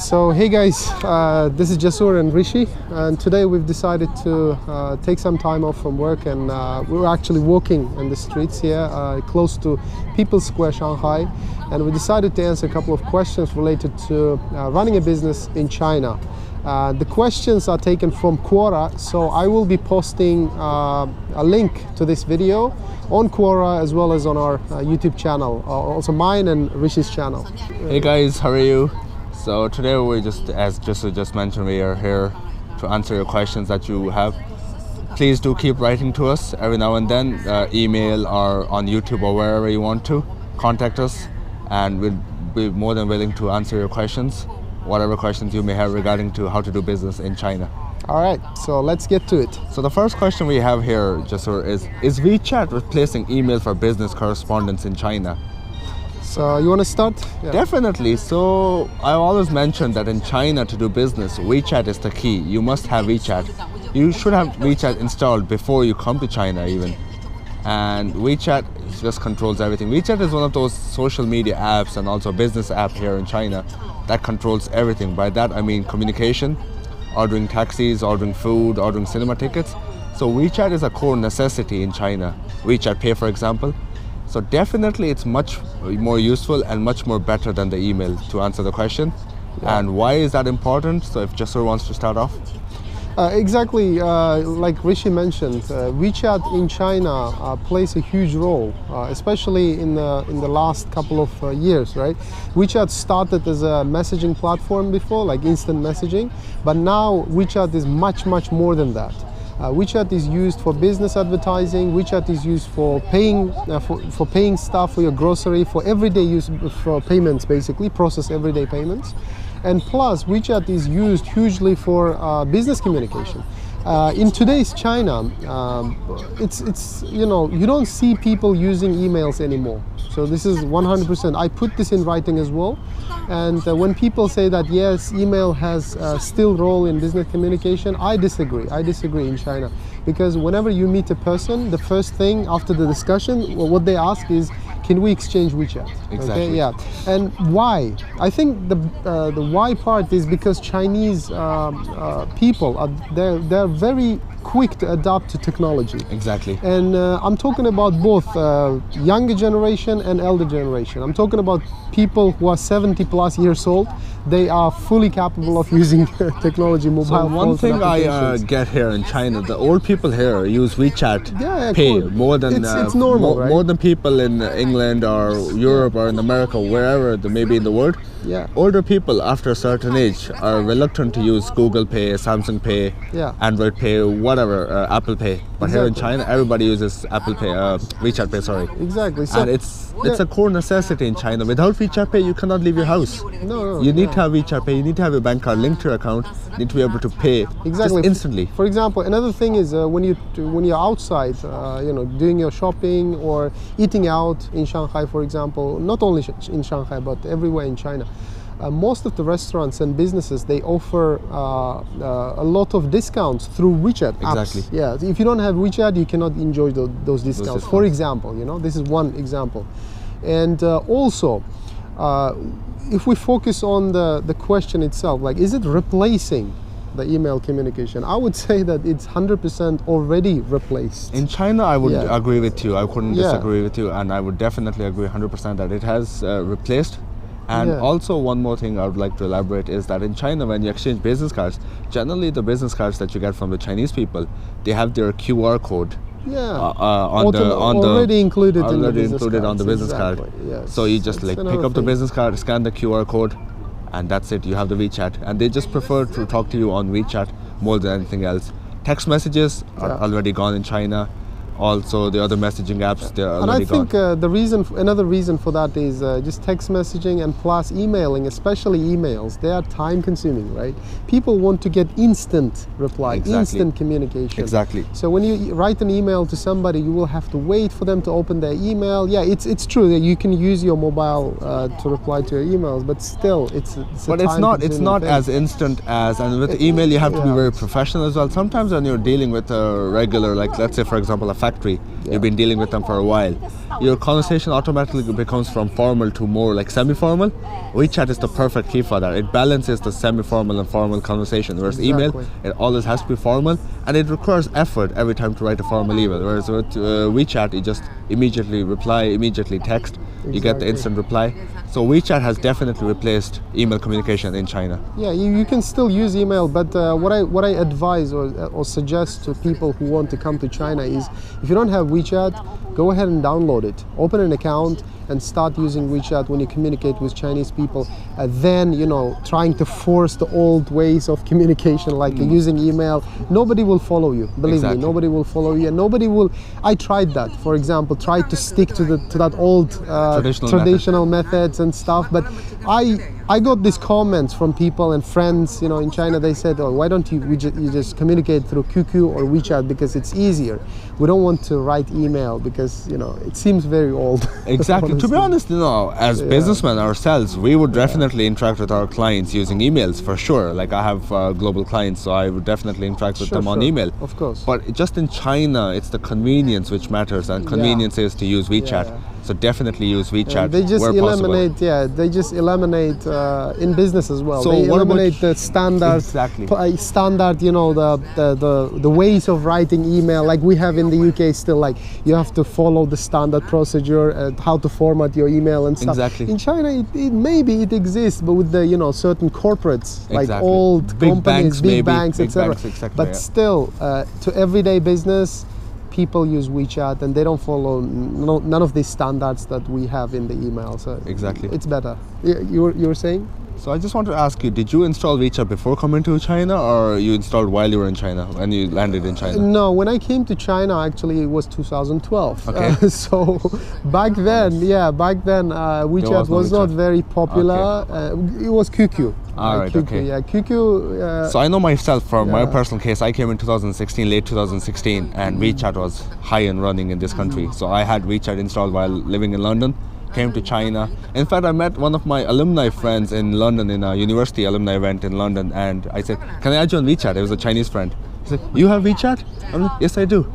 So hey guys, this is Jasur and Rishi, and today we've decided to take some time off from work, and we're actually walking in the streets here close to People's Square, Shanghai, and we decided to answer a couple of questions related to running a business in China. The questions are taken from Quora, so I will be posting a link to this video on Quora as well as on our YouTube channel, also mine and Rishi's channel. Hey guys, how are you? So today we as Jasur just mentioned, we are here to answer your questions that you have. Please do keep writing to us every now and then, email or on YouTube or wherever you want to. Contact us and we'll be more than willing to answer your questions, whatever questions you may have regarding to how to do business in China. All right, so let's get to it. So the first question we have here, Jasur, is WeChat replacing email for business correspondence in China? So you want to start? Yeah. Definitely. So I've always mentioned that in China, to do business, WeChat is the key. You must have WeChat. You should have WeChat installed before you come to China even. And WeChat just controls everything. WeChat is one of those social media apps and also a business app here in China that controls everything. By that I mean communication, ordering taxis, ordering food, ordering cinema tickets. So WeChat is a core necessity in China. WeChat Pay, for example. So definitely it's much more useful and much more better than the email, to answer the question. Yeah. And why is that important? So if Jasur wants to start off. Exactly, like Rishi mentioned, WeChat in China plays a huge role, especially in the last couple of years, right? WeChat started as a messaging platform before, like instant messaging, but now WeChat is much more than that. WeChat is used for business advertising. WeChat is used for paying for paying stuff for your grocery, for everyday use, for payments, basically process everyday payments. And plus, WeChat is used hugely for business communication. In today's China, it's you don't see people using emails anymore. So this is 100%. I put this in writing as well. And when people say that yes, email has still role in business communication, I disagree. I disagree in China, because whenever you meet a person, the first thing after the discussion, what they ask is, can we exchange WeChat? Exactly. Okay, yeah. And why? I think the why part is because Chinese people they're very quick to adapt to technology. Exactly. And I'm talking about both younger generation and elder generation. I'm talking about people who are 70+ years old. They are fully capable of using technology, mobile phones. So one thing I get here in China, the old people here use WeChat Pay more than it's normal, right? More than people in England or Europe or in America, wherever they may be in the world. Yeah. Older people after a certain age are reluctant to use Google Pay, Samsung Pay, Android Pay, whatever, Apple Pay. But here in China, everybody uses Apple Pay, WeChat Pay, sorry. Exactly. So, and it's a core necessity in China. Without WeChat Pay, you cannot leave your house. No. You need to have WeChat Pay. You need to have your bank card linked to your account. You need to be able to pay just instantly. For example, another thing is when you're outside, doing your shopping or eating out in Shanghai, for example, not only in Shanghai but everywhere in China. Most of the restaurants and businesses, they offer a lot of discounts through WeChat apps. Exactly. Yeah, if you don't have WeChat, you cannot enjoy those discounts. For example, this is one example. And also, if we focus on the question itself, like, is it replacing the email communication? I would say that it's 100% already replaced. In China, I would agree with you. I couldn't disagree with you, and I would definitely agree 100% that it has replaced. And also one more thing I would like to elaborate is that in China, when you exchange business cards, generally the business cards that you get from the Chinese people, they have their QR code already included on the business card. Yes. So you just pick up the business card, scan the QR code, and that's it. You have the WeChat, and they just prefer to talk to you on WeChat more than anything else. Text messages are already gone in China. Also, the other messaging apps, they're already gone. And I think another reason for that is just text messaging and plus emailing, especially emails. They are time consuming, right? People want to get instant reply, instant communication. Exactly. So when you write an email to somebody, you will have to wait for them to open their email. Yeah, it's true that you can use your mobile to reply to your emails, but still, it's not as instant as, and with email you have to be very professional as well. Sometimes when you're dealing with a regular, like let's say for example a factory, you've been dealing with them for a while. Your conversation automatically becomes from formal to more like semi-formal. WeChat is the perfect key for that. It balances the semi-formal and formal conversation. Whereas email, it always has to be formal, and it requires effort every time to write a formal email. Whereas with WeChat, you just immediately reply, immediately text. You get the instant reply. So WeChat has definitely replaced email communication in China. Yeah, you can still use email, but what I advise or suggest to people who want to come to China is, if you don't have WeChat, go ahead and download it. Open an account and start using WeChat when you communicate with Chinese people. Then, trying to force the old ways of communication, like using email, nobody will follow you. Believe me, nobody will follow you, and nobody will. I tried that, for example, tried to stick to that old traditional methods and stuff, but I got these comments from people and friends, in China. They said, "Oh, why don't you just communicate through QQ or WeChat because it's easier. We don't want to write email because it seems very old." Exactly. To be honest, as businessmen ourselves, we would definitely interact with our clients using emails for sure. Like I have global clients, so I would definitely interact with them on email. Of course. But just in China, it's the convenience which matters, and convenience is to use WeChat. So definitely use WeChat. And they just eliminate. They just eliminate in business as well. So they eliminate the standard. Exactly. Standard, the ways of writing email. Like we have in the UK, still like you have to follow the standard procedure, how to format your email and stuff. Exactly. In China, maybe it exists, but with the certain corporates like old big companies, banks, big banks, etc. Exactly, but still, to everyday business, people use WeChat and they don't follow none of these standards that we have in the email. So exactly, it's better. You were saying? So I just want to ask you, did you install WeChat before coming to China, or you installed while you were in China, when you landed in China? No, when I came to China, actually, it was 2012. Okay. So back then, WeChat was not very popular. Okay. It was QQ. All right, QQ, okay. Yeah, QQ. So I know myself from my personal case, I came in 2016, late 2016, and WeChat was high and running in this country. So I had WeChat installed while living in London. Came to China. In fact, I met one of my alumni friends in London in a university alumni event in London, and I said, "Can I add you on WeChat?" It was a Chinese friend. He said, "You have WeChat?" I'm like, "Yes, I do."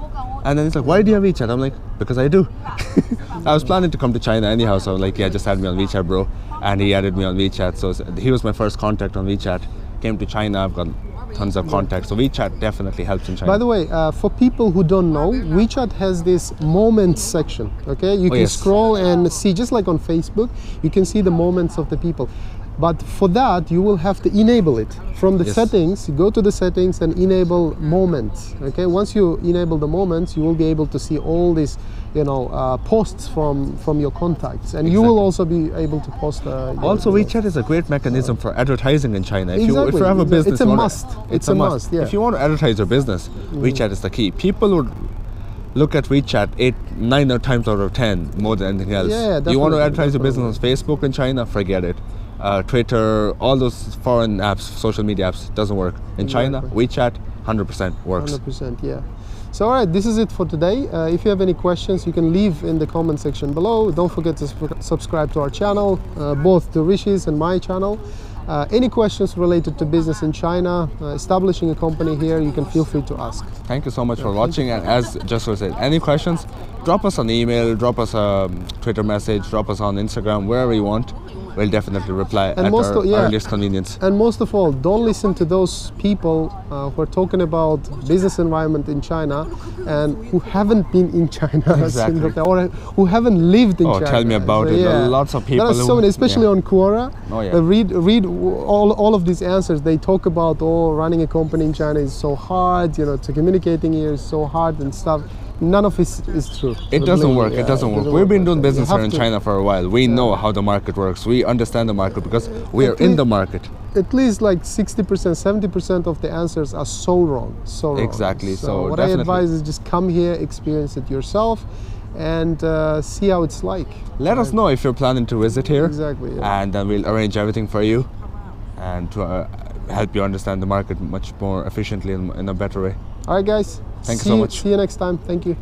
And then he's like, "Why do you have WeChat?" I'm like, "Because I do." I was planning to come to China anyhow, so like, yeah, just add me on WeChat, bro. And he added me on WeChat. So he was my first contact on WeChat. Came to China, I've got tons of contacts. So WeChat definitely helps in China. By the way, for people who don't know, WeChat has this moments section. Okay, you can scroll and see, just like on Facebook, you can see the moments of the people. But for that, you will have to enable it. From the settings, you go to the settings and enable moments. Okay, once you enable the moments, you will be able to see all these, posts from your contacts, and you will also be able to post. Also, WeChat is a great mechanism for advertising in China. If you have a business, it's a must. It's a must. Yeah. If you want to advertise your business, WeChat is the key. People would look at WeChat 9 times out of 10 more than anything else. Yeah, you want to advertise your business on Facebook in China? Forget it. Twitter, all those foreign apps, social media apps, doesn't work. In China, WeChat 100% works. 100%, yeah. So all right, this is it for today. If you have any questions, you can leave in the comment section below. Don't forget to subscribe to our channel, both to Rishi's and my channel. Any questions related to business in China, establishing a company here, you can feel free to ask. Thank you so much for watching, and as Jasur said, any questions, drop us an email, drop us a Twitter message, drop us on Instagram, wherever you want. We'll definitely reply at our earliest convenience. And most of all, don't listen to those people who are talking about business environment in China and who haven't been in China or who haven't lived in China. Oh, tell me about it. There are lots of people. There are so many, especially on Quora. Oh, yeah. Read all of these answers. They talk about, running a company in China is so hard. To communicating here is so hard and stuff. None of it is true. It doesn't work. It doesn't work. We've been doing business here in China for a while. We know how the market works. We understand the market because we are in the market. At least like 60%, 70% of the answers are so wrong. So wrong. Exactly. So what I advise is just come here, experience it yourself, and see how it's like. Let us know if you're planning to visit here. Exactly. Yeah. And then we'll arrange everything for you and to help you understand the market much more efficiently in a better way. All right, guys. Thank you so much. See you next time. Thank you.